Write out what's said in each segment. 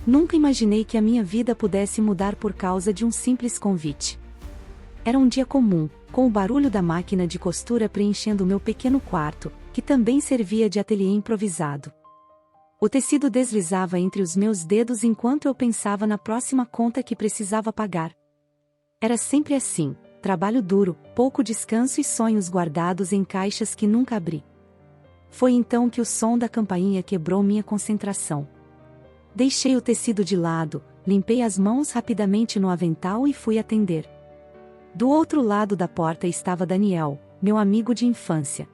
Nunca imaginei que a minha vida pudesse mudar por causa de um simples convite. Era um dia comum, com o barulho da máquina de costura preenchendo o meu pequeno quarto, que também servia de ateliê improvisado. O tecido deslizava entre os meus dedos enquanto eu pensava na próxima conta que precisava pagar. Era sempre assim, trabalho duro, pouco descanso e sonhos guardados em caixas que nunca abri. Foi então que o som da campainha quebrou minha concentração. Deixei o tecido de lado, limpei as mãos rapidamente no avental e fui atender. Do outro lado da porta estava Daniel, meu amigo de infância.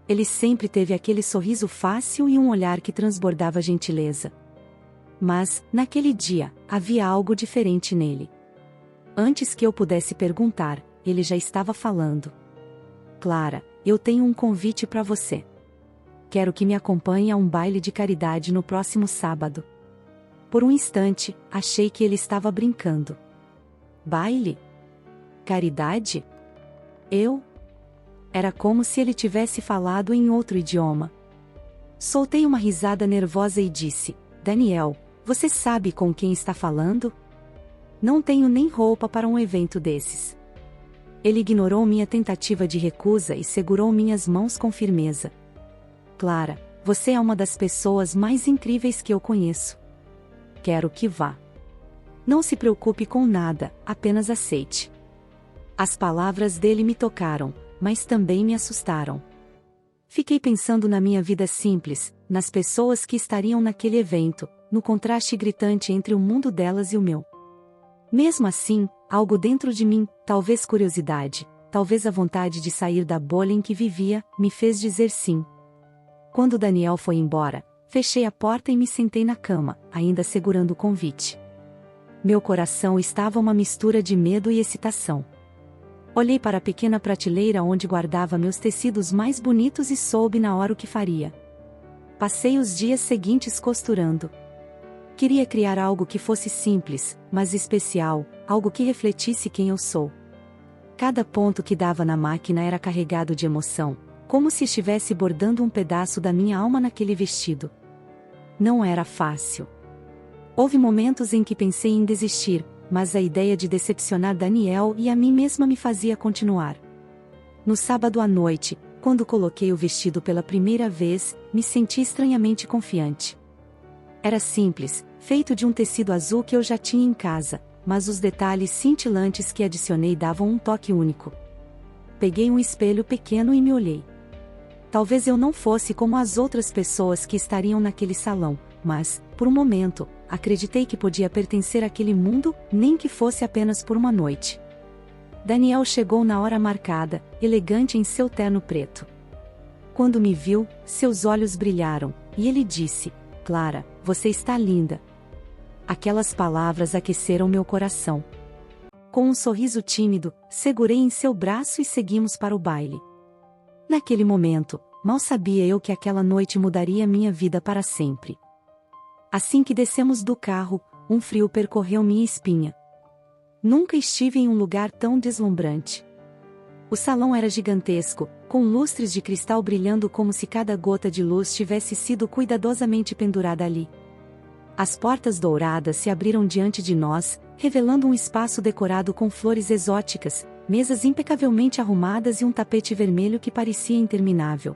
Ele sempre teve aquele sorriso fácil e um olhar que transbordava gentileza. Mas, naquele dia, havia algo diferente nele. Antes que eu pudesse perguntar, ele já estava falando. Clara, eu tenho um convite para você. Quero que me acompanhe a um baile de caridade no próximo sábado. Por um instante, achei que ele estava brincando. Baile? Caridade? Era como se ele tivesse falado em outro idioma. Soltei uma risada nervosa e disse: Daniel, você sabe com quem está falando? Não tenho nem roupa para um evento desses. Ele ignorou minha tentativa de recusa e segurou minhas mãos com firmeza. Clara, você é uma das pessoas mais incríveis que eu conheço. Quero que vá. Não se preocupe com nada, apenas aceite. As palavras dele me tocaram, mas também me assustaram. Fiquei pensando na minha vida simples, nas pessoas que estariam naquele evento, no contraste gritante entre o mundo delas e o meu. Mesmo assim, algo dentro de mim, talvez curiosidade, talvez a vontade de sair da bolha em que vivia, me fez dizer sim. Quando Daniel foi embora, fechei a porta e me sentei na cama, ainda segurando o convite. Meu coração estava uma mistura de medo e excitação. Olhei para a pequena prateleira onde guardava meus tecidos mais bonitos e soube na hora o que faria. Passei os dias seguintes costurando. Queria criar algo que fosse simples, mas especial, algo que refletisse quem eu sou. Cada ponto que dava na máquina era carregado de emoção, como se estivesse bordando um pedaço da minha alma naquele vestido. Não era fácil. Houve momentos em que pensei em desistir, mas a ideia de decepcionar Daniel e a mim mesma me fazia continuar. No sábado à noite, quando coloquei o vestido pela primeira vez, me senti estranhamente confiante. Era simples, feito de um tecido azul que eu já tinha em casa, mas os detalhes cintilantes que adicionei davam um toque único. Peguei um espelho pequeno e me olhei. Talvez eu não fosse como as outras pessoas que estariam naquele salão, mas, por um momento, acreditei que podia pertencer àquele mundo, nem que fosse apenas por uma noite. Daniel chegou na hora marcada, elegante em seu terno preto. Quando me viu, seus olhos brilharam, e ele disse: Clara, você está linda. Aquelas palavras aqueceram meu coração. Com um sorriso tímido, segurei em seu braço e seguimos para o baile. Naquele momento, mal sabia eu que aquela noite mudaria minha vida para sempre. Assim que descemos do carro, um frio percorreu minha espinha. Nunca estive em um lugar tão deslumbrante. O salão era gigantesco, com lustres de cristal brilhando como se cada gota de luz tivesse sido cuidadosamente pendurada ali. As portas douradas se abriram diante de nós, revelando um espaço decorado com flores exóticas, mesas impecavelmente arrumadas e um tapete vermelho que parecia interminável.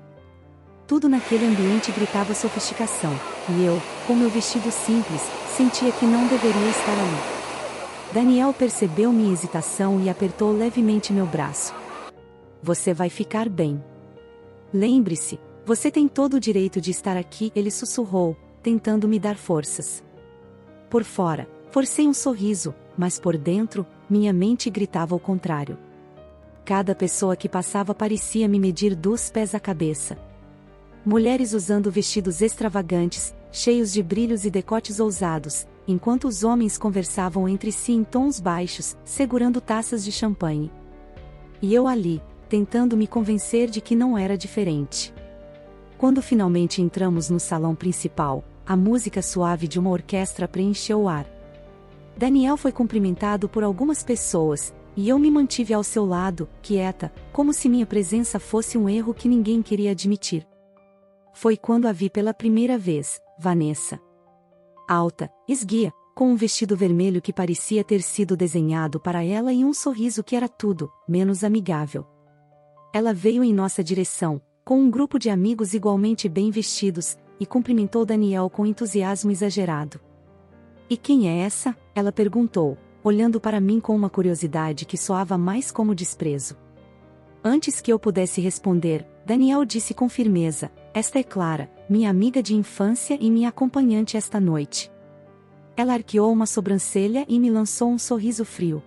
Tudo naquele ambiente gritava sofisticação, e eu, com meu vestido simples, sentia que não deveria estar ali. Daniel percebeu minha hesitação e apertou levemente meu braço. Você vai ficar bem. Lembre-se, você tem todo o direito de estar aqui, ele sussurrou, tentando me dar forças. Por fora, forcei um sorriso, mas por dentro, minha mente gritava o contrário. Cada pessoa que passava parecia me medir dos pés à cabeça. Mulheres usando vestidos extravagantes, cheios de brilhos e decotes ousados, enquanto os homens conversavam entre si em tons baixos, segurando taças de champanhe. E eu ali, tentando me convencer de que não era diferente. Quando finalmente entramos no salão principal, a música suave de uma orquestra preencheu o ar. Daniel foi cumprimentado por algumas pessoas, e eu me mantive ao seu lado, quieta, como se minha presença fosse um erro que ninguém queria admitir. Foi quando a vi pela primeira vez, Vanessa. alta, esguia, com um vestido vermelho que parecia ter sido desenhado para ela e um sorriso que era tudo menos amigável. Ela veio em nossa direção, com um grupo de amigos igualmente bem vestidos, e cumprimentou Daniel com entusiasmo exagerado. "E quem é essa?" ela perguntou, olhando para mim com uma curiosidade que soava mais como desprezo. Antes que eu pudesse responder, Daniel disse com firmeza: "Esta é Clara, minha amiga de infância e minha acompanhante esta noite." Ela arqueou uma sobrancelha e me lançou um sorriso frio.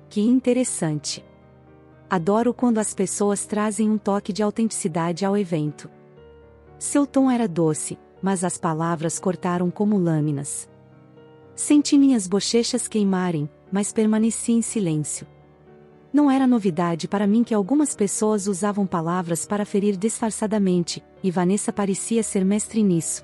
"Que interessante. Adoro quando as pessoas trazem um toque de autenticidade ao evento." Seu tom era doce, mas as palavras cortaram como lâminas. Senti minhas bochechas queimarem, mas permaneci em silêncio. Não era novidade para mim que algumas pessoas usavam palavras para ferir disfarçadamente, e Vanessa parecia ser mestre nisso.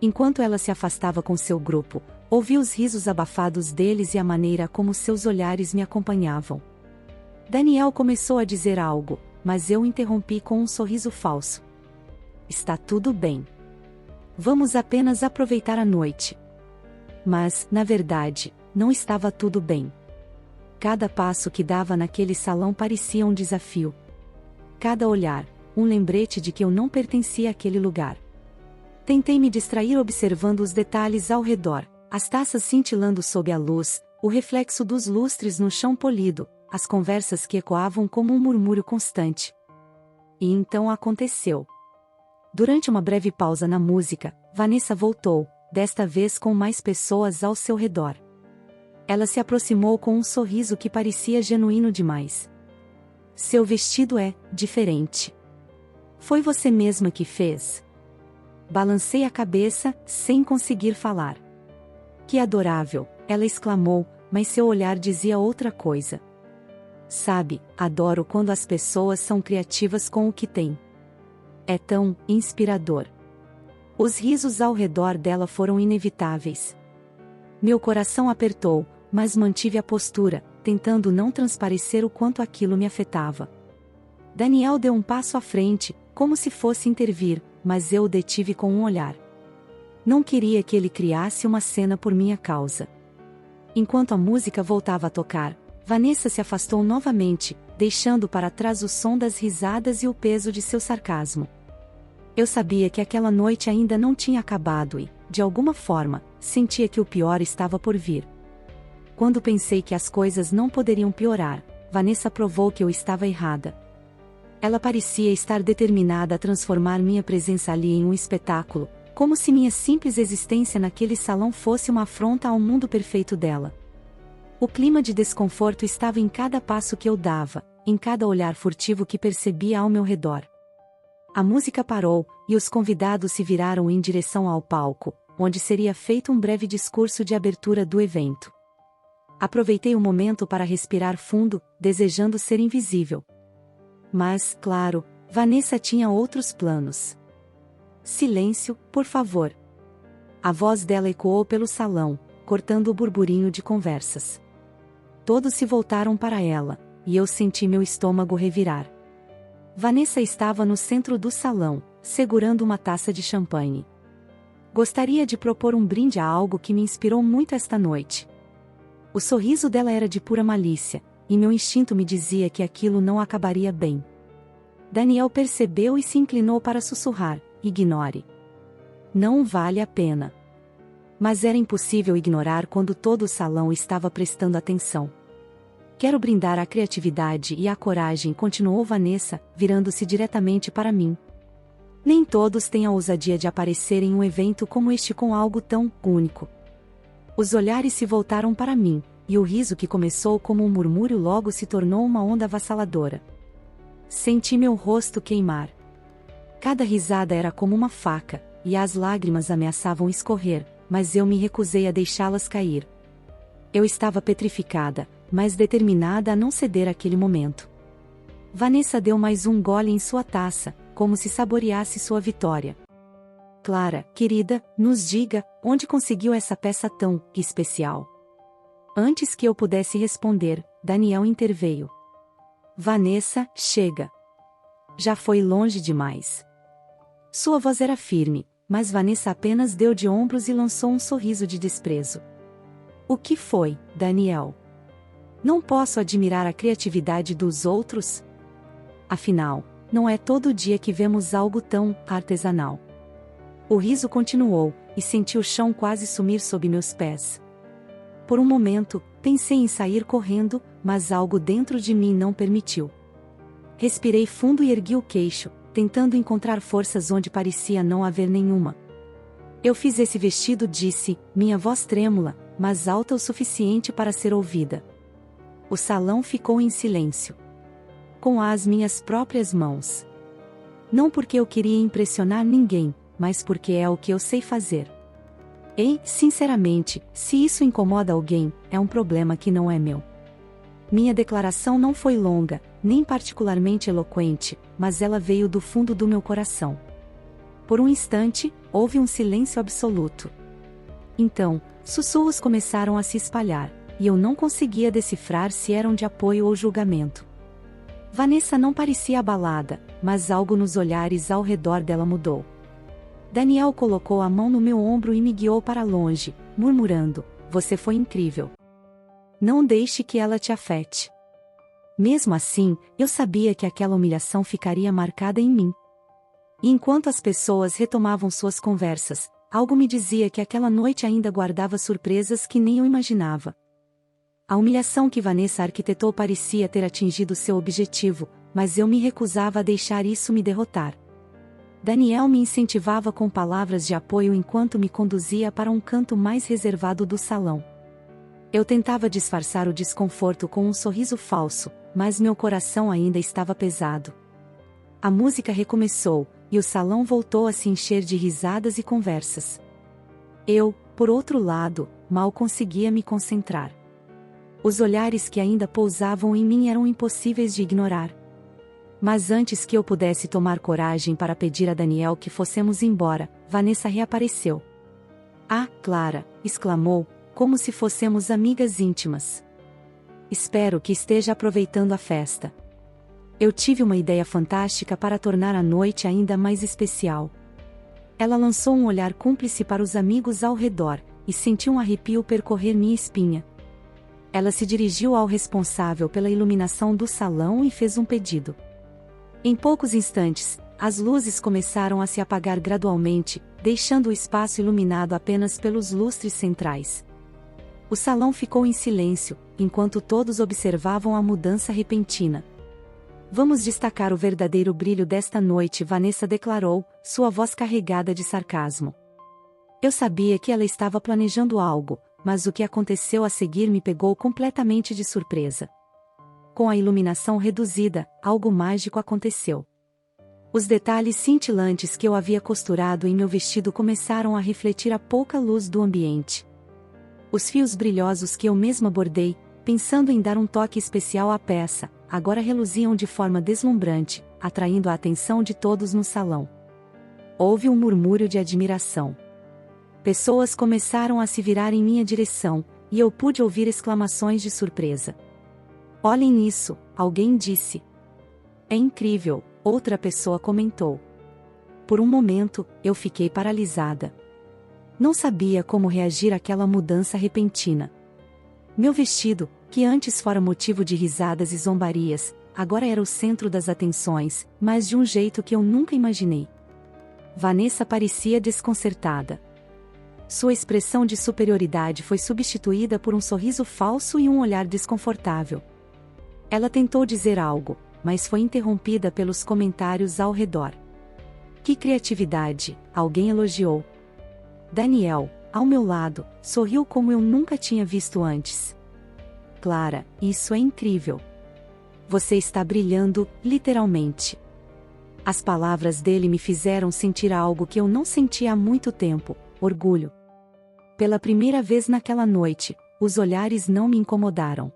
Enquanto ela se afastava com seu grupo, ouvi os risos abafados deles e a maneira como seus olhares me acompanhavam. Daniel começou a dizer algo, mas eu interrompi com um sorriso falso. "Está tudo bem. Vamos apenas aproveitar a noite." Mas, na verdade, não estava tudo bem. Cada passo que dava naquele salão parecia um desafio. Cada olhar, um lembrete de que eu não pertencia àquele lugar. Tentei me distrair observando os detalhes ao redor, as taças cintilando sob a luz, o reflexo dos lustres no chão polido, as conversas que ecoavam como um murmúrio constante. E então aconteceu. Durante uma breve pausa na música, Vanessa voltou, desta vez com mais pessoas ao seu redor. Ela se aproximou com um sorriso que parecia genuíno demais. "Seu vestido é diferente. Foi você mesma que fez?" Balancei a cabeça, sem conseguir falar. "Que adorável!" ela exclamou, mas seu olhar dizia outra coisa. "Sabe, adoro quando as pessoas são criativas com o que têm. É tão inspirador." Os risos ao redor dela foram inevitáveis. Meu coração apertou, mas mantive a postura, tentando não transparecer o quanto aquilo me afetava. Daniel deu um passo à frente, como se fosse intervir, mas eu o detive com um olhar. Não queria que ele criasse uma cena por minha causa. Enquanto a música voltava a tocar, Vanessa se afastou novamente, deixando para trás o som das risadas e o peso de seu sarcasmo. Eu sabia que aquela noite ainda não tinha acabado e, de alguma forma, sentia que o pior estava por vir. Quando pensei que as coisas não poderiam piorar, Vanessa provou que eu estava errada. Ela parecia estar determinada a transformar minha presença ali em um espetáculo, como se minha simples existência naquele salão fosse uma afronta ao mundo perfeito dela. O clima de desconforto estava em cada passo que eu dava, em cada olhar furtivo que percebia ao meu redor. A música parou, e os convidados se viraram em direção ao palco, onde seria feito um breve discurso de abertura do evento. Aproveitei o momento para respirar fundo, desejando ser invisível. Mas, claro, Vanessa tinha outros planos. "Silêncio, por favor." A voz dela ecoou pelo salão, cortando o burburinho de conversas. Todos se voltaram para ela, e eu senti meu estômago revirar. Vanessa estava no centro do salão, segurando uma taça de champanhe. Gostaria de propor um brinde a algo que me inspirou muito esta noite. O sorriso dela era de pura malícia, e meu instinto me dizia que aquilo não acabaria bem. Daniel percebeu e se inclinou para sussurrar: "Ignore. Não vale a pena." Mas era impossível ignorar quando todo o salão estava prestando atenção. "Quero brindar à criatividade e à coragem", continuou Vanessa, virando-se diretamente para mim. "Nem todos têm a ousadia de aparecer em um evento como este com algo tão único." Os olhares se voltaram para mim, e o riso que começou como um murmúrio logo se tornou uma onda avassaladora. Senti meu rosto queimar. Cada risada era como uma faca, e as lágrimas ameaçavam escorrer, mas eu me recusei a deixá-las cair. Eu estava petrificada, mas determinada a não ceder àquele momento. Vanessa deu mais um gole em sua taça, como se saboreasse sua vitória. "Clara, querida, nos diga, onde conseguiu essa peça tão especial?" Antes que eu pudesse responder, Daniel interveio. "Vanessa, chega. Já foi longe demais." Sua voz era firme, mas Vanessa apenas deu de ombros e lançou um sorriso de desprezo. O que foi, Daniel? Não posso admirar a criatividade dos outros? Afinal, não é todo dia que vemos algo tão artesanal. O riso continuou, e senti o chão quase sumir sob meus pés. Por um momento, pensei em sair correndo, mas algo dentro de mim não permitiu. Respirei fundo e ergui o queixo, tentando encontrar forças onde parecia não haver nenhuma. Eu fiz esse vestido, disse, minha voz trêmula, mas alta o suficiente para ser ouvida. O salão ficou em silêncio. Com as minhas próprias mãos. Não porque eu queria impressionar ninguém, mas porque é o que eu sei fazer. E, sinceramente, se isso incomoda alguém, é um problema que não é meu. Minha declaração não foi longa, nem particularmente eloquente, mas ela veio do fundo do meu coração. Por um instante, houve um silêncio absoluto. Então, sussurros começaram a se espalhar, e eu não conseguia decifrar se eram de apoio ou julgamento. Vanessa não parecia abalada, mas algo nos olhares ao redor dela mudou. Daniel colocou a mão no meu ombro e me guiou para longe, murmurando, você foi incrível. Não deixe que ela te afete. Mesmo assim, eu sabia que aquela humilhação ficaria marcada em mim. E enquanto as pessoas retomavam suas conversas, algo me dizia que aquela noite ainda guardava surpresas que nem eu imaginava. A humilhação que Vanessa arquitetou parecia ter atingido seu objetivo, mas eu me recusava a deixar isso me derrotar. Daniel me incentivava com palavras de apoio enquanto me conduzia para um canto mais reservado do salão. Eu tentava disfarçar o desconforto com um sorriso falso, mas meu coração ainda estava pesado. A música recomeçou, e o salão voltou a se encher de risadas e conversas. Eu, por outro lado, mal conseguia me concentrar. Os olhares que ainda pousavam em mim eram impossíveis de ignorar. Mas antes que eu pudesse tomar coragem para pedir a Daniel que fossemos embora, Vanessa reapareceu. Ah, Clara, exclamou, como se fôssemos amigas íntimas. Espero que esteja aproveitando a festa. Eu tive uma ideia fantástica para tornar a noite ainda mais especial. Ela lançou um olhar cúmplice para os amigos ao redor, e senti um arrepio percorrer minha espinha. Ela se dirigiu ao responsável pela iluminação do salão e fez um pedido. Em poucos instantes, as luzes começaram a se apagar gradualmente, deixando o espaço iluminado apenas pelos lustres centrais. O salão ficou em silêncio, enquanto todos observavam a mudança repentina. Vamos destacar o verdadeiro brilho desta noite, Vanessa declarou, sua voz carregada de sarcasmo. Eu sabia que ela estava planejando algo, mas o que aconteceu a seguir me pegou completamente de surpresa. Com a iluminação reduzida, algo mágico aconteceu. Os detalhes cintilantes que eu havia costurado em meu vestido começaram a refletir a pouca luz do ambiente. Os fios brilhosos que eu mesma bordei, pensando em dar um toque especial à peça, agora reluziam de forma deslumbrante, atraindo a atenção de todos no salão. Houve um murmúrio de admiração. Pessoas começaram a se virar em minha direção, e eu pude ouvir exclamações de surpresa. Olhem isso, alguém disse. É incrível, outra pessoa comentou. Por um momento, eu fiquei paralisada. Não sabia como reagir àquela mudança repentina. Meu vestido, que antes fora motivo de risadas e zombarias, agora era o centro das atenções, mas de um jeito que eu nunca imaginei. Vanessa parecia desconcertada. Sua expressão de superioridade foi substituída por um sorriso falso e um olhar desconfortável. Ela tentou dizer algo, mas foi interrompida pelos comentários ao redor. Que criatividade, alguém elogiou. Daniel, ao meu lado, sorriu como eu nunca tinha visto antes. Clara, isso é incrível. Você está brilhando, literalmente. As palavras dele me fizeram sentir algo que eu não sentia há muito tempo, orgulho. Pela primeira vez naquela noite, os olhares não me incomodaram.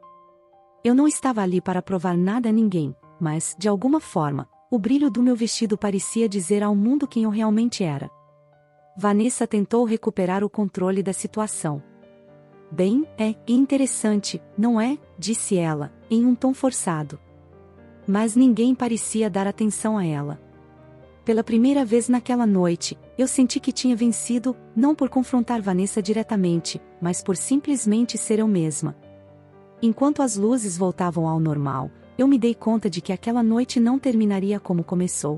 Eu não estava ali para provar nada a ninguém, mas, de alguma forma, o brilho do meu vestido parecia dizer ao mundo quem eu realmente era. Vanessa tentou recuperar o controle da situação. Bem, é interessante, não é? Disse ela, em um tom forçado. Mas ninguém parecia dar atenção a ela. Pela primeira vez naquela noite, eu senti que tinha vencido, não por confrontar Vanessa diretamente, mas por simplesmente ser eu mesma. Enquanto as luzes voltavam ao normal, eu me dei conta de que aquela noite não terminaria como começou.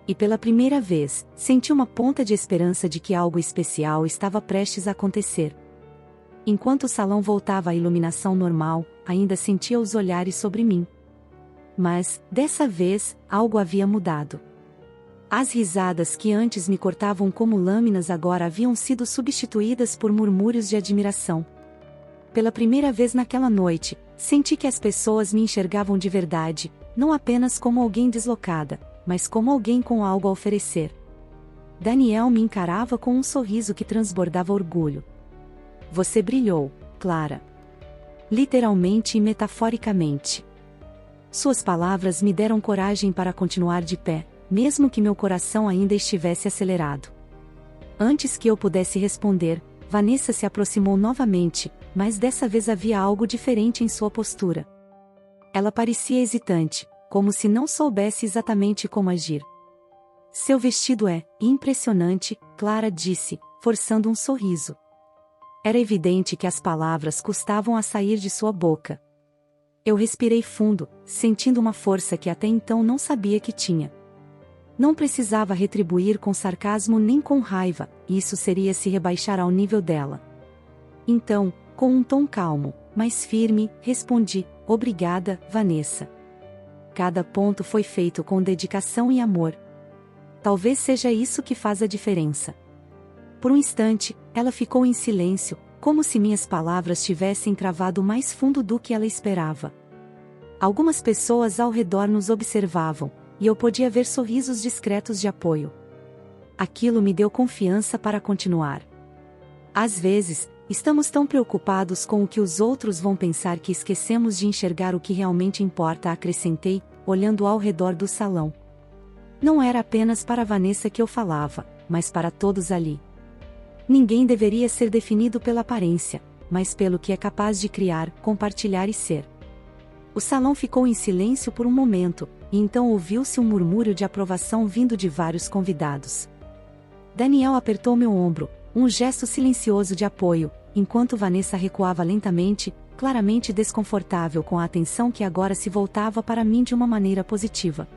E pela primeira vez, senti uma ponta de esperança de que algo especial estava prestes a acontecer. Enquanto o salão voltava à iluminação normal, ainda sentia os olhares sobre mim. Mas, dessa vez, algo havia mudado. As risadas que antes me cortavam como lâminas agora haviam sido substituídas por murmúrios de admiração. Pela primeira vez naquela noite, senti que as pessoas me enxergavam de verdade, não apenas como alguém deslocada, mas como alguém com algo a oferecer. Daniel me encarava com um sorriso que transbordava orgulho. Você brilhou, Clara. Literalmente e metaforicamente. Suas palavras me deram coragem para continuar de pé, mesmo que meu coração ainda estivesse acelerado. Antes que eu pudesse responder, Vanessa se aproximou novamente, mas dessa vez havia algo diferente em sua postura. Ela parecia hesitante, como se não soubesse exatamente como agir. Seu vestido é impressionante, Clara disse, forçando um sorriso. Era evidente que as palavras custavam a sair de sua boca. Eu respirei fundo, sentindo uma força que até então não sabia que tinha. Não precisava retribuir com sarcasmo nem com raiva, isso seria se rebaixar ao nível dela. Então, com um tom calmo, mas firme, respondi, obrigada, Vanessa. Cada ponto foi feito com dedicação e amor. Talvez seja isso que faz a diferença. Por um instante, ela ficou em silêncio, como se minhas palavras tivessem cravado mais fundo do que ela esperava. Algumas pessoas ao redor nos observavam, e eu podia ver sorrisos discretos de apoio. Aquilo me deu confiança para continuar. Às vezes, estamos tão preocupados com o que os outros vão pensar que esquecemos de enxergar o que realmente importa, acrescentei, olhando ao redor do salão. Não era apenas para Vanessa que eu falava, mas para todos ali. Ninguém deveria ser definido pela aparência, mas pelo que é capaz de criar, compartilhar e ser. O salão ficou em silêncio por um momento, e então ouviu-se um murmúrio de aprovação vindo de vários convidados. Daniel apertou meu ombro, um gesto silencioso de apoio, enquanto Vanessa recuava lentamente, claramente desconfortável com a atenção que agora se voltava para mim de uma maneira positiva.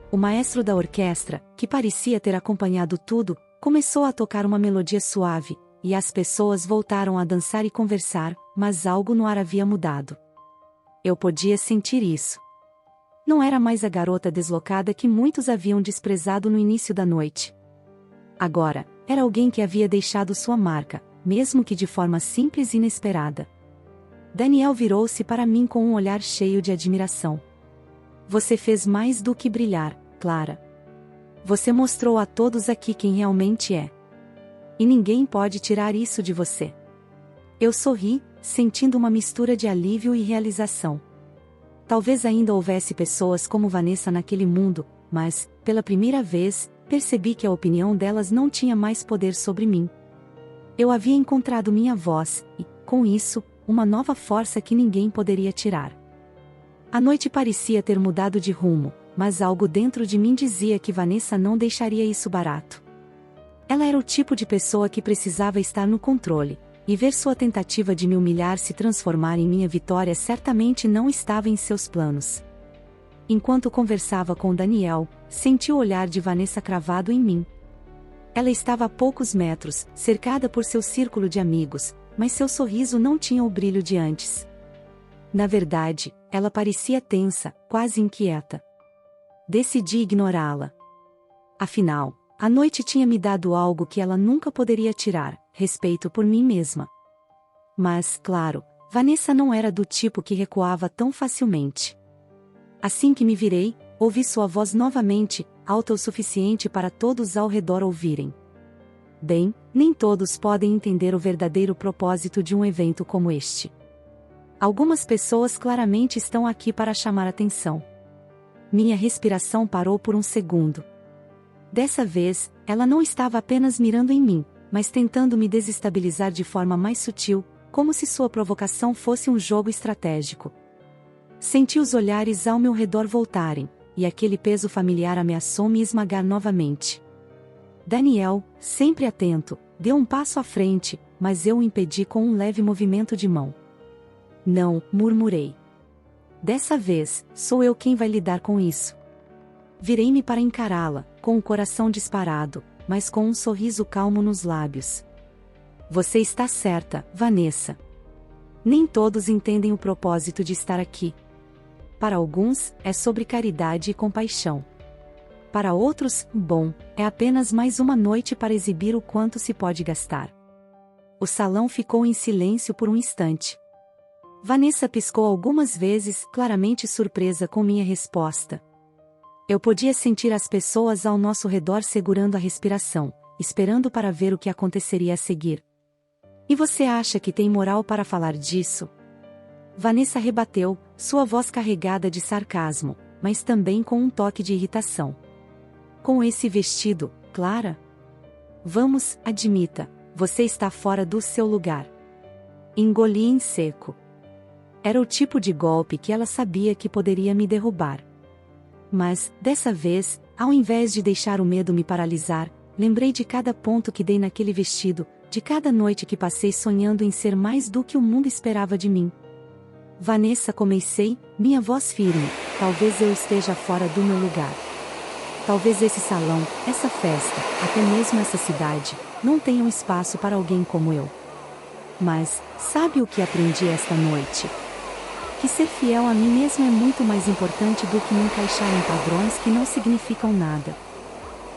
O maestro da orquestra, que parecia ter acompanhado tudo, começou a tocar uma melodia suave, e as pessoas voltaram a dançar e conversar, mas algo no ar havia mudado. Eu podia sentir isso. Não era mais a garota deslocada que muitos haviam desprezado no início da noite. Agora, era alguém que havia deixado sua marca, mesmo que de forma simples e inesperada. Daniel virou-se para mim com um olhar cheio de admiração. Você fez mais do que brilhar, Clara. Você mostrou a todos aqui quem realmente é. E ninguém pode tirar isso de você. Eu sorri, sentindo uma mistura de alívio e realização. Talvez ainda houvesse pessoas como Vanessa naquele mundo, mas, pela primeira vez, percebi que a opinião delas não tinha mais poder sobre mim. Eu havia encontrado minha voz, e, com isso, uma nova força que ninguém poderia tirar. A noite parecia ter mudado de rumo, mas algo dentro de mim dizia que Vanessa não deixaria isso barato. Ela era o tipo de pessoa que precisava estar no controle, e ver sua tentativa de me humilhar se transformar em minha vitória certamente não estava em seus planos. Enquanto conversava com Daniel, senti o olhar de Vanessa cravado em mim. Ela estava a poucos metros, cercada por seu círculo de amigos, mas seu sorriso não tinha o brilho de antes. Na verdade, ela parecia tensa, quase inquieta. Decidi ignorá-la. Afinal, a noite tinha me dado algo que ela nunca poderia tirar, respeito por mim mesma. Mas, claro, Vanessa não era do tipo que recuava tão facilmente. Assim que me virei, ouvi sua voz novamente, alta o suficiente para todos ao redor ouvirem. Bem, nem todos podem entender o verdadeiro propósito de um evento como este. Algumas pessoas claramente estão aqui para chamar atenção. Minha respiração parou por um segundo. Dessa vez, ela não estava apenas mirando em mim, mas tentando me desestabilizar de forma mais sutil, como se sua provocação fosse um jogo estratégico. Senti os olhares ao meu redor voltarem, e aquele peso familiar ameaçou me esmagar novamente. Daniel, sempre atento, deu um passo à frente, mas eu o impedi com um leve movimento de mão. Não, murmurei. Dessa vez, sou eu quem vai lidar com isso. Virei-me para encará-la, com o coração disparado, mas com um sorriso calmo nos lábios. Você está certa, Vanessa. Nem todos entendem o propósito de estar aqui. Para alguns, é sobre caridade e compaixão. Para outros, bom, é apenas mais uma noite para exibir o quanto se pode gastar. O salão ficou em silêncio por um instante. Vanessa piscou algumas vezes, claramente surpresa com minha resposta. Eu podia sentir as pessoas ao nosso redor segurando a respiração, esperando para ver o que aconteceria a seguir. E você acha que tem moral para falar disso? Vanessa rebateu, sua voz carregada de sarcasmo, mas também com um toque de irritação. Com esse vestido, Clara? Vamos, admita, você está fora do seu lugar. Engoli em seco. Era o tipo de golpe que ela sabia que poderia me derrubar. Mas, dessa vez, ao invés de deixar o medo me paralisar, lembrei de cada ponto que dei naquele vestido, de cada noite que passei sonhando em ser mais do que o mundo esperava de mim. Vanessa, comecei, minha voz firme, talvez eu esteja fora do meu lugar. Talvez esse salão, essa festa, até mesmo essa cidade, não tenham espaço para alguém como eu. Mas, sabe o que aprendi esta noite? Que ser fiel a mim mesmo é muito mais importante do que me encaixar em padrões que não significam nada.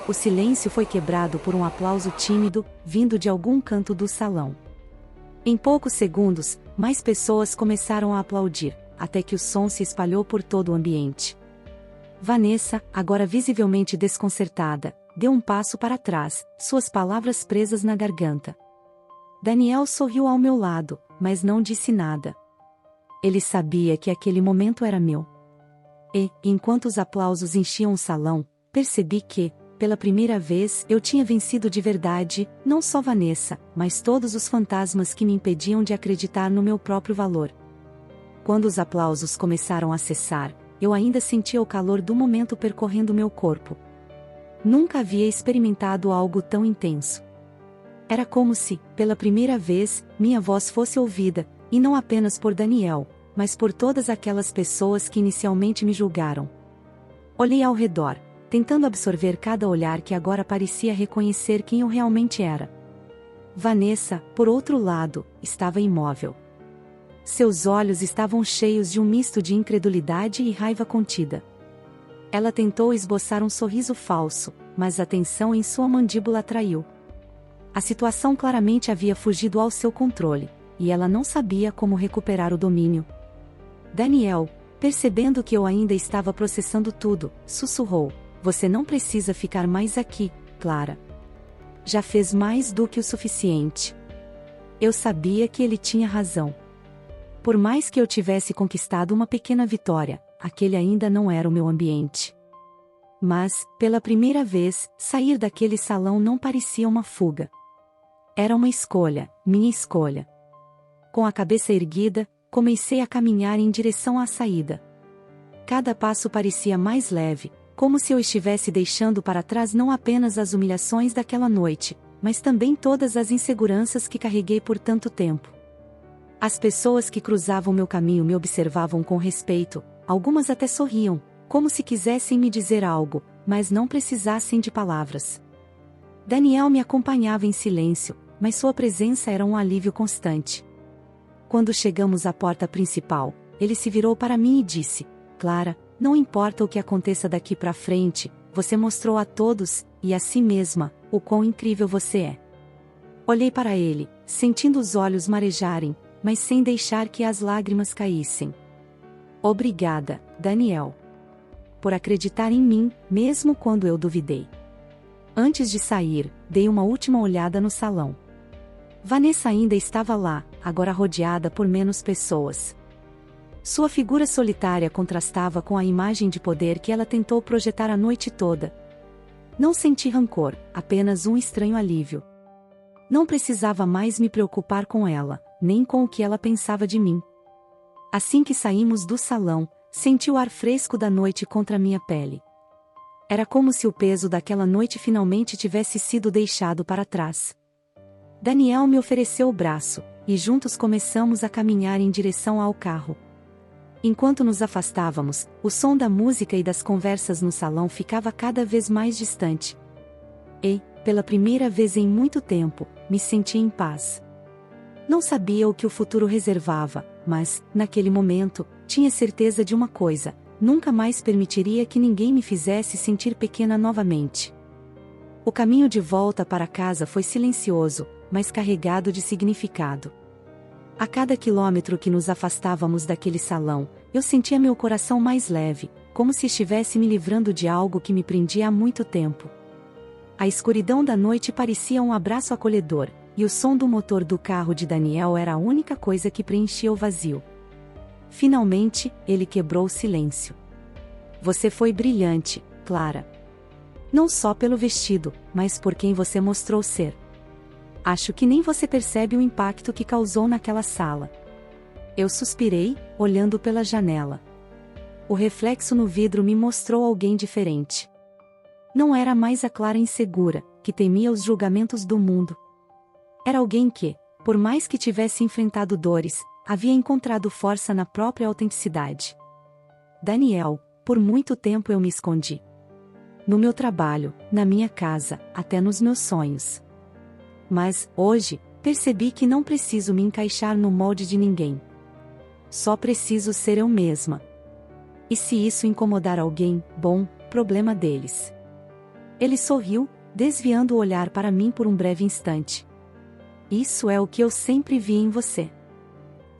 O silêncio foi quebrado por um aplauso tímido, vindo de algum canto do salão. Em poucos segundos, mais pessoas começaram a aplaudir, até que o som se espalhou por todo o ambiente. Vanessa, agora visivelmente desconcertada, deu um passo para trás, suas palavras presas na garganta. Daniel sorriu ao meu lado, mas não disse nada. Ele sabia que aquele momento era meu. E, enquanto os aplausos enchiam o salão, percebi que, pela primeira vez, eu tinha vencido de verdade, não só Vanessa, mas todos os fantasmas que me impediam de acreditar no meu próprio valor. Quando os aplausos começaram a cessar, eu ainda sentia o calor do momento percorrendo meu corpo. Nunca havia experimentado algo tão intenso. Era como se, pela primeira vez, minha voz fosse ouvida, e não apenas por Daniel, mas por todas aquelas pessoas que inicialmente me julgaram. Olhei ao redor, tentando absorver cada olhar que agora parecia reconhecer quem eu realmente era. Vanessa, por outro lado, estava imóvel. Seus olhos estavam cheios de um misto de incredulidade e raiva contida. Ela tentou esboçar um sorriso falso, mas a tensão em sua mandíbula atraiu. A situação claramente havia fugido ao seu controle, e ela não sabia como recuperar o domínio. Daniel, percebendo que eu ainda estava processando tudo, sussurrou: "Você não precisa ficar mais aqui, Clara. Já fez mais do que o suficiente." Eu sabia que ele tinha razão. Por mais que eu tivesse conquistado uma pequena vitória, aquele ainda não era o meu ambiente. Mas, pela primeira vez, sair daquele salão não parecia uma fuga. Era uma escolha, minha escolha. Com a cabeça erguida, comecei a caminhar em direção à saída. Cada passo parecia mais leve, como se eu estivesse deixando para trás não apenas as humilhações daquela noite, mas também todas as inseguranças que carreguei por tanto tempo. As pessoas que cruzavam meu caminho me observavam com respeito, algumas até sorriam, como se quisessem me dizer algo, mas não precisassem de palavras. Daniel me acompanhava em silêncio, mas sua presença era um alívio constante. Quando chegamos à porta principal, ele se virou para mim e disse: "Clara, não importa o que aconteça daqui para frente, você mostrou a todos, e a si mesma, o quão incrível você é." Olhei para ele, sentindo os olhos marejarem, mas sem deixar que as lágrimas caíssem. "Obrigada, Daniel. Por acreditar em mim, mesmo quando eu duvidei." Antes de sair, dei uma última olhada no salão. Vanessa ainda estava lá, agora rodeada por menos pessoas. Sua figura solitária contrastava com a imagem de poder que ela tentou projetar a noite toda. Não senti rancor, apenas um estranho alívio. Não precisava mais me preocupar com ela, nem com o que ela pensava de mim. Assim que saímos do salão, Senti o ar fresco da noite contra minha pele. Era como se o peso daquela noite finalmente tivesse sido deixado para trás. Daniel me ofereceu o braço, e juntos começamos a caminhar em direção ao carro. Enquanto nos afastávamos, o som da música e das conversas no salão ficava cada vez mais distante. E, pela primeira vez em muito tempo, me senti em paz. Não sabia o que o futuro reservava, mas, naquele momento, tinha certeza de uma coisa: nunca mais permitiria que ninguém me fizesse sentir pequena novamente. O caminho de volta para casa foi silencioso, mas carregado de significado. A cada quilômetro que nos afastávamos daquele salão, eu sentia meu coração mais leve, como se estivesse me livrando de algo que me prendia há muito tempo. A escuridão da noite parecia um abraço acolhedor, e o som do motor do carro de Daniel era a única coisa que preenchia o vazio. Finalmente, ele quebrou o silêncio. Você foi brilhante, Clara. Não só pelo vestido, mas por quem você mostrou ser. Acho que nem você percebe o impacto que causou naquela sala. Eu suspirei, olhando pela janela. O reflexo no vidro me mostrou alguém diferente. Não era mais a Clara insegura, que temia os julgamentos do mundo. Era alguém que, por mais que tivesse enfrentado dores, havia encontrado força na própria autenticidade. Daniel, por muito tempo eu me escondi. No meu trabalho, na minha casa, até nos meus sonhos. Mas, hoje, percebi que não preciso me encaixar no molde de ninguém. Só preciso ser eu mesma. E se isso incomodar alguém, bom, problema deles. Ele sorriu, desviando o olhar para mim por um breve instante. Isso é o que eu sempre vi em você.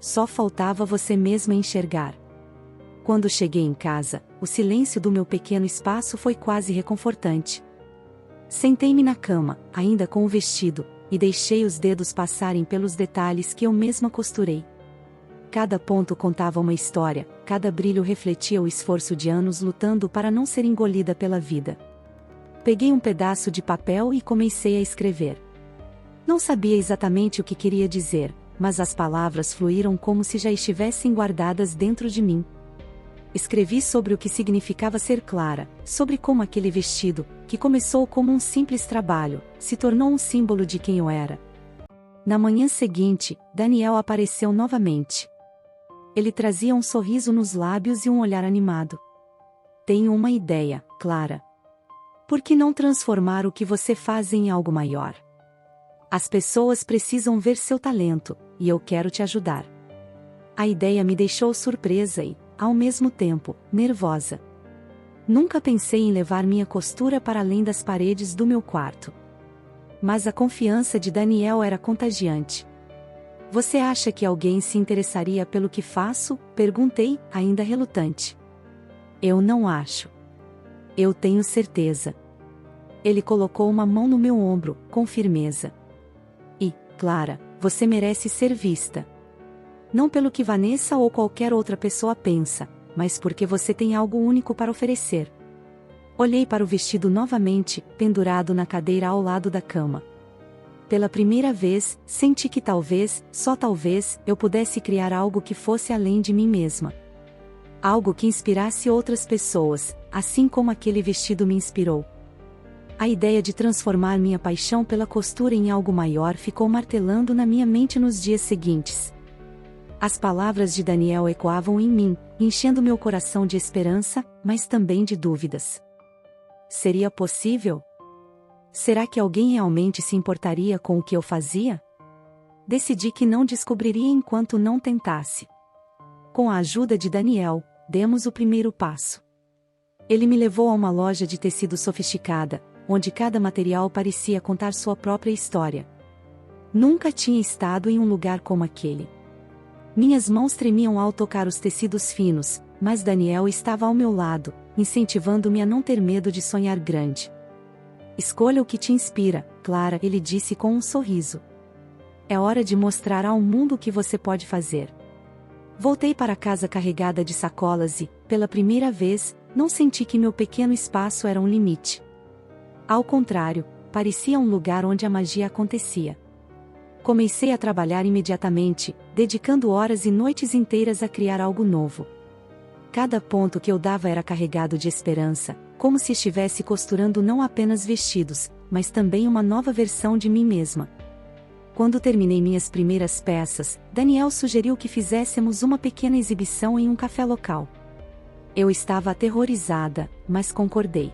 Só faltava você mesma enxergar. Quando cheguei em casa, o silêncio do meu pequeno espaço foi quase reconfortante. Sentei-me na cama, ainda com o vestido, e deixei os dedos passarem pelos detalhes que eu mesma costurei. Cada ponto contava uma história, cada brilho refletia o esforço de anos lutando para não ser engolida pela vida. Peguei um pedaço de papel e comecei a escrever. Não sabia exatamente o que queria dizer, mas as palavras fluíram como se já estivessem guardadas dentro de mim. Escrevi sobre o que significava ser Clara, sobre como aquele vestido, que começou como um simples trabalho, se tornou um símbolo de quem eu era. Na manhã seguinte, Daniel apareceu novamente. Ele trazia um sorriso nos lábios e um olhar animado. Tenho uma ideia, Clara. Por que não transformar o que você faz em algo maior? As pessoas precisam ver seu talento, e eu quero te ajudar. A ideia me deixou surpresa e, ao mesmo tempo, nervosa. Nunca pensei em levar minha costura para além das paredes do meu quarto. Mas a confiança de Daniel era contagiante. Você acha que alguém se interessaria pelo que faço? Perguntei, ainda relutante. Eu não acho. Eu tenho certeza. Ele colocou uma mão no meu ombro, com firmeza. E, Clara, você merece ser vista. Não pelo que Vanessa ou qualquer outra pessoa pensa, mas porque você tem algo único para oferecer. Olhei para o vestido novamente, pendurado na cadeira ao lado da cama. Pela primeira vez, senti que talvez, só talvez, eu pudesse criar algo que fosse além de mim mesma. Algo que inspirasse outras pessoas, assim como aquele vestido me inspirou. A ideia de transformar minha paixão pela costura em algo maior ficou martelando na minha mente nos dias seguintes. As palavras de Daniel ecoavam em mim, enchendo meu coração de esperança, mas também de dúvidas. Seria possível? Será que alguém realmente se importaria com o que eu fazia? Decidi que não descobriria enquanto não tentasse. Com a ajuda de Daniel, demos o primeiro passo. Ele me levou a uma loja de tecido sofisticada, onde cada material parecia contar sua própria história. Nunca tinha estado em um lugar como aquele. Minhas mãos tremiam ao tocar os tecidos finos, mas Daniel estava ao meu lado, incentivando-me a não ter medo de sonhar grande. Escolha o que te inspira, Clara, ele disse com um sorriso. É hora de mostrar ao mundo o que você pode fazer. Voltei para casa carregada de sacolas e, pela primeira vez, não senti que meu pequeno espaço era um limite. Ao contrário, parecia um lugar onde a magia acontecia. Comecei a trabalhar imediatamente, dedicando horas e noites inteiras a criar algo novo. Cada ponto que eu dava era carregado de esperança, como se estivesse costurando não apenas vestidos, mas também uma nova versão de mim mesma. Quando terminei minhas primeiras peças, Daniel sugeriu que fizéssemos uma pequena exibição em um café local. Eu estava aterrorizada, mas concordei.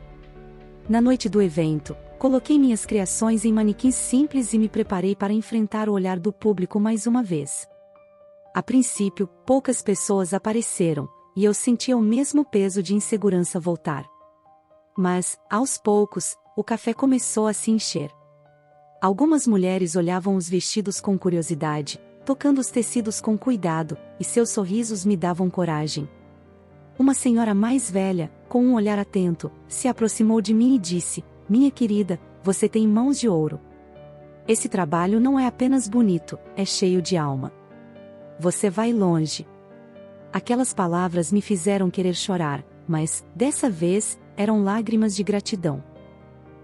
Na noite do evento, coloquei minhas criações em manequins simples e me preparei para enfrentar o olhar do público mais uma vez. A princípio, poucas pessoas apareceram, e eu sentia o mesmo peso de insegurança voltar. Mas, aos poucos, o café começou a se encher. Algumas mulheres olhavam os vestidos com curiosidade, tocando os tecidos com cuidado, e seus sorrisos me davam coragem. Uma senhora mais velha, com um olhar atento, se aproximou de mim e disse: "Minha querida, você tem mãos de ouro. Esse trabalho não é apenas bonito, é cheio de alma. Você vai longe." Aquelas palavras me fizeram querer chorar, mas, dessa vez, eram lágrimas de gratidão.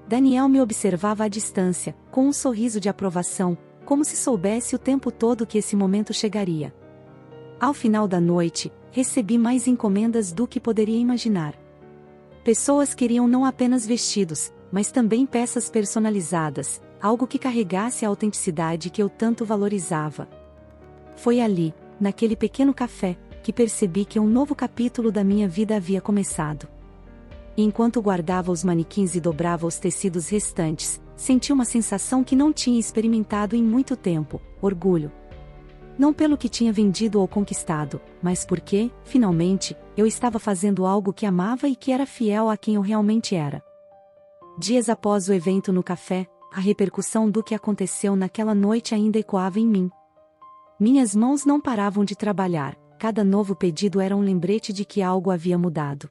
Daniel me observava à distância, com um sorriso de aprovação, como se soubesse o tempo todo que esse momento chegaria. Ao final da noite, recebi mais encomendas do que poderia imaginar. Pessoas queriam não apenas vestidos, mas também peças personalizadas, algo que carregasse a autenticidade que eu tanto valorizava. Foi ali, naquele pequeno café, que percebi que um novo capítulo da minha vida havia começado. E enquanto guardava os manequins e dobrava os tecidos restantes, senti uma sensação que não tinha experimentado em muito tempo: orgulho. Não pelo que tinha vendido ou conquistado, mas porque, finalmente, eu estava fazendo algo que amava e que era fiel a quem eu realmente era. Dias após o evento no café, a repercussão do que aconteceu naquela noite ainda ecoava em mim. Minhas mãos não paravam de trabalhar, cada novo pedido era um lembrete de que algo havia mudado.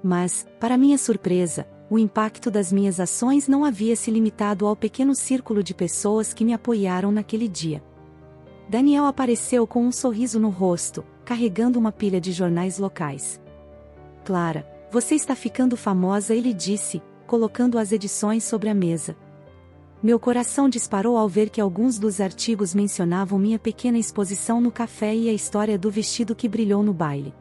Mas, para minha surpresa, o impacto das minhas ações não havia se limitado ao pequeno círculo de pessoas que me apoiaram naquele dia. Daniel apareceu com um sorriso no rosto, carregando uma pilha de jornais locais. "Clara, você está ficando famosa", ele disse, colocando as edições sobre a mesa. Meu coração disparou ao ver que alguns dos artigos mencionavam minha pequena exposição no café e a história do vestido que brilhou no baile.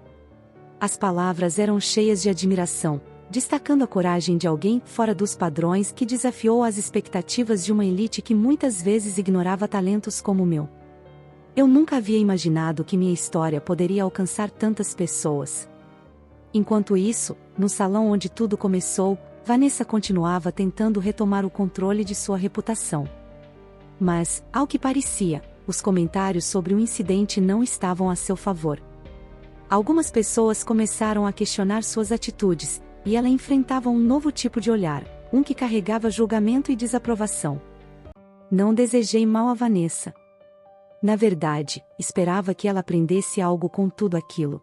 As palavras eram cheias de admiração, destacando a coragem de alguém fora dos padrões que desafiou as expectativas de uma elite que muitas vezes ignorava talentos como o meu. Eu nunca havia imaginado que minha história poderia alcançar tantas pessoas. Enquanto isso, no salão onde tudo começou, Vanessa continuava tentando retomar o controle de sua reputação. Mas, ao que parecia, os comentários sobre o incidente não estavam a seu favor. Algumas pessoas começaram a questionar suas atitudes, e ela enfrentava um novo tipo de olhar, um que carregava julgamento e desaprovação. Não desejei mal a Vanessa. Na verdade, esperava que ela aprendesse algo com tudo aquilo.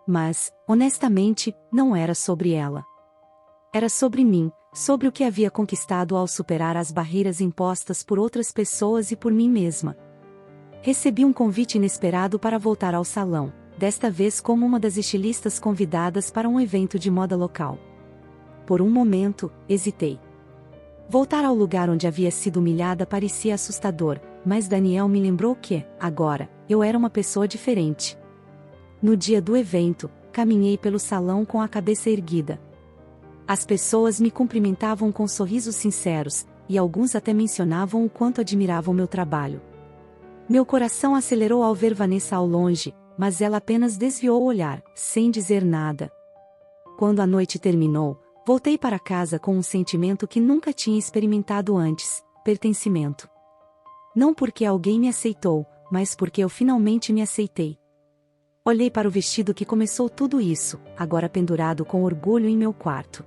Mas, honestamente, não era sobre ela. Era sobre mim, sobre o que havia conquistado ao superar as barreiras impostas por outras pessoas e por mim mesma. Recebi um convite inesperado para voltar ao salão, desta vez como uma das estilistas convidadas para um evento de moda local. Por um momento, hesitei. Voltar ao lugar onde havia sido humilhada parecia assustador, mas Daniel me lembrou que, agora, eu era uma pessoa diferente. No dia do evento, caminhei pelo salão com a cabeça erguida. As pessoas me cumprimentavam com sorrisos sinceros, e alguns até mencionavam o quanto admiravam meu trabalho. Meu coração acelerou ao ver Vanessa ao longe, mas ela apenas desviou o olhar, sem dizer nada. Quando a noite terminou, voltei para casa com um sentimento que nunca tinha experimentado antes: pertencimento. Não porque alguém me aceitou, mas porque eu finalmente me aceitei. Olhei para o vestido que começou tudo isso, agora pendurado com orgulho em meu quarto.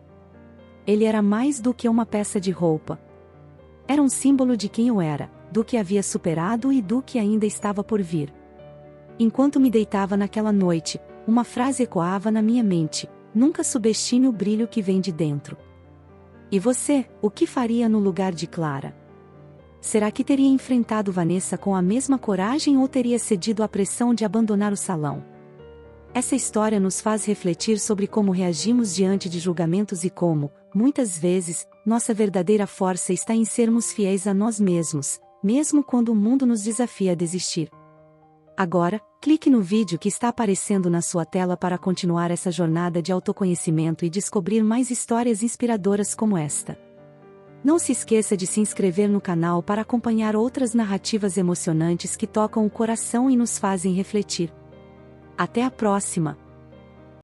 Ele era mais do que uma peça de roupa. Era um símbolo de quem eu era, do que havia superado e do que ainda estava por vir. Enquanto me deitava naquela noite, uma frase ecoava na minha mente: nunca subestime o brilho que vem de dentro. E você, o que faria no lugar de Clara? Será que teria enfrentado Vanessa com a mesma coragem ou teria cedido à pressão de abandonar o salão? Essa história nos faz refletir sobre como reagimos diante de julgamentos e como, muitas vezes, nossa verdadeira força está em sermos fiéis a nós mesmos, mesmo quando o mundo nos desafia a desistir. Agora, clique no vídeo que está aparecendo na sua tela para continuar essa jornada de autoconhecimento e descobrir mais histórias inspiradoras como esta. Não se esqueça de se inscrever no canal para acompanhar outras narrativas emocionantes que tocam o coração e nos fazem refletir. Até a próxima!